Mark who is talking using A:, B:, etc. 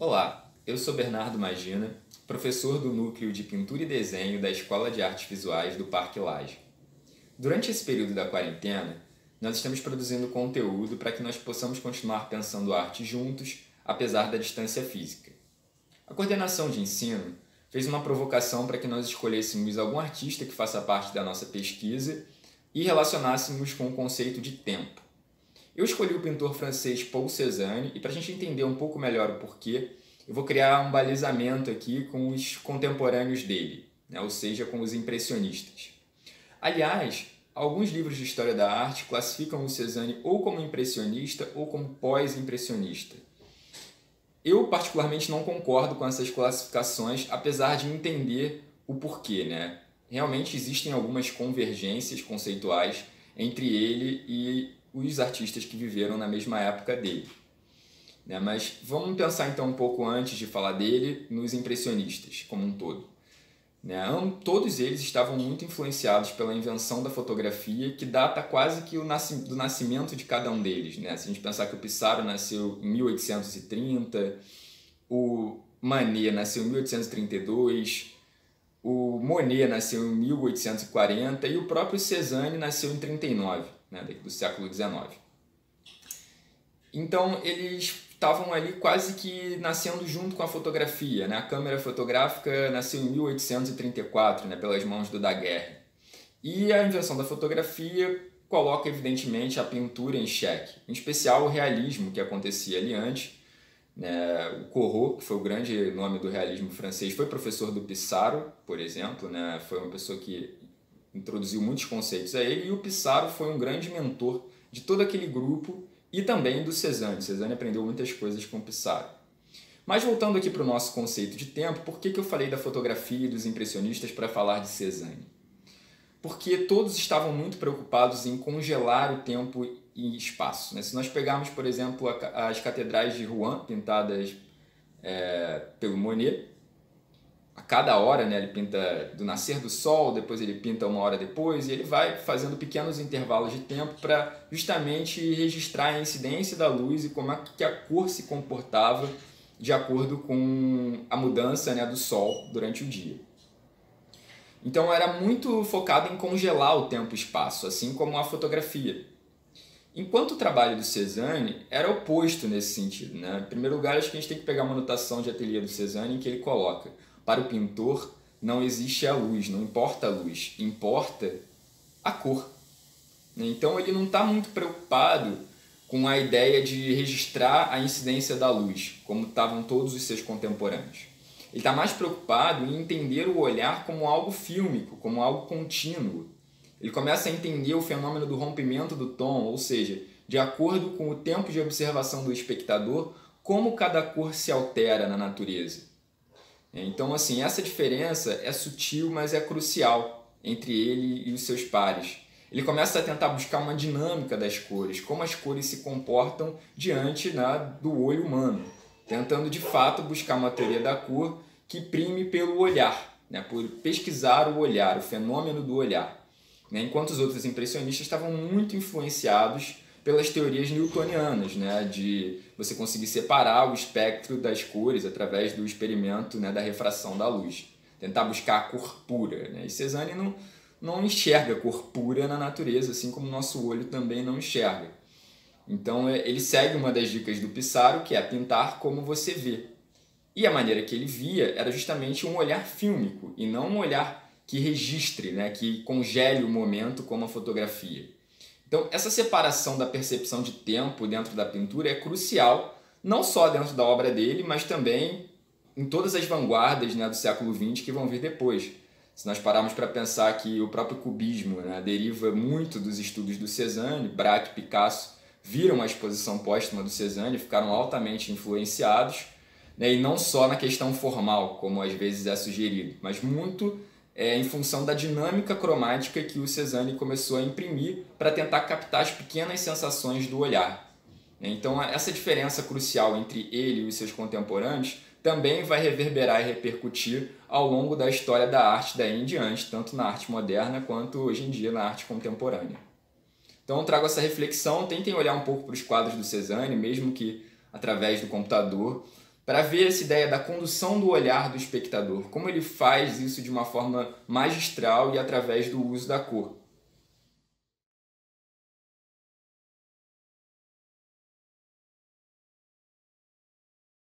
A: Olá, eu sou Bernardo Magina, professor do Núcleo de Pintura e Desenho da Escola de Artes Visuais do Parque Lage. Durante esse período da quarentena, nós estamos produzindo conteúdo para que nós possamos continuar pensando arte juntos, apesar da distância física. A coordenação de ensino fez uma provocação para que nós escolhêssemos algum artista que faça parte da nossa pesquisa e relacionássemos com o conceito de tempo. Eu escolhi o pintor francês Paul Cézanne e para a gente entender um pouco melhor o porquê, eu vou criar um balizamento aqui com os contemporâneos dele, ou seja, com os impressionistas. Aliás, alguns livros de história da arte classificam o Cézanne ou como impressionista ou como pós-impressionista. Eu particularmente não concordo com essas classificações, apesar de entender o porquê. Realmente existem algumas convergências conceituais entre ele e os artistas que viveram na mesma época dele. Mas vamos pensar então um pouco antes de falar dele nos impressionistas como um todo. Todos eles estavam muito influenciados pela invenção da fotografia, que data quase que do nascimento de cada um deles. Se a gente pensar que o Pissarro nasceu em 1830, o Manet nasceu em 1832, o Monet nasceu em 1840 e o próprio Cézanne nasceu em 39, do século XIX. Então eles estavam ali quase que nascendo junto com a fotografia. A câmera fotográfica nasceu em 1834, pelas mãos do Daguerre. E a invenção da fotografia coloca evidentemente a pintura em xeque, em especial o realismo que acontecia ali antes. O Corot, que foi o grande nome do realismo francês, foi professor do Pissarro, por exemplo, foi uma pessoa que introduziu muitos conceitos a ele, e o Pissarro foi um grande mentor de todo aquele grupo e também do Cézanne. Cézanne aprendeu muitas coisas com o Pissarro. Mas voltando aqui para o nosso conceito de tempo, por que eu falei da fotografia e dos impressionistas para falar de Cézanne? Porque todos estavam muito preocupados em congelar o tempo e espaço. Se nós pegarmos, por exemplo, as catedrais de Rouen, pintadas pelo Monet, a cada hora ele pinta do nascer do sol, depois ele pinta uma hora depois, e ele vai fazendo pequenos intervalos de tempo para justamente registrar a incidência da luz e como que a cor se comportava de acordo com a mudança do sol durante o dia. Então era muito focado em congelar o tempo e espaço, assim como a fotografia. Enquanto o trabalho do Cézanne era oposto nesse sentido. Em primeiro lugar, acho que a gente tem que pegar uma anotação de ateliê do Cézanne em que ele coloca: para o pintor não existe a luz, não importa a luz, importa a cor. Então ele não está muito preocupado com a ideia de registrar a incidência da luz, como estavam todos os seus contemporâneos. Ele está mais preocupado em entender o olhar como algo fílmico, como algo contínuo. Ele começa a entender o fenômeno do rompimento do tom, ou seja, de acordo com o tempo de observação do espectador, como cada cor se altera na natureza. Então, essa diferença é sutil, mas é crucial entre ele e os seus pares. Ele começa a tentar buscar uma dinâmica das cores, como as cores se comportam diante do olho humano, tentando de fato buscar uma teoria da cor que prime pelo olhar, por pesquisar o olhar, o fenômeno do olhar. Enquanto os outros impressionistas estavam muito influenciados pelas teorias newtonianas, de você conseguir separar o espectro das cores através do experimento da refração da luz, tentar buscar a cor pura. E Cézanne não enxerga cor pura na natureza, assim como o nosso olho também não enxerga. Então ele segue uma das dicas do Pissarro, que é pintar como você vê. E a maneira que ele via era justamente um olhar fílmico, e não um olhar que registre, que congele o momento como a fotografia. Então, essa separação da percepção de tempo dentro da pintura é crucial, não só dentro da obra dele, mas também em todas as vanguardas do século XX que vão vir depois. Se nós pararmos para pensar que o próprio cubismo deriva muito dos estudos do Cézanne, Braque e Picasso viram a exposição póstuma do Cézanne, ficaram altamente influenciados, e não só na questão formal, como às vezes é sugerido, mas muito em função da dinâmica cromática que o Cézanne começou a imprimir para tentar captar as pequenas sensações do olhar. Então, essa diferença crucial entre ele e os seus contemporâneos também vai reverberar e repercutir ao longo da história da arte daí em diante, tanto na arte moderna quanto hoje em dia na arte contemporânea. Então, eu trago essa reflexão, tentem olhar um pouco para os quadros do Cézanne, mesmo que através do computador, para ver essa ideia da condução do olhar do espectador, como ele faz isso de uma forma magistral e através do uso da cor.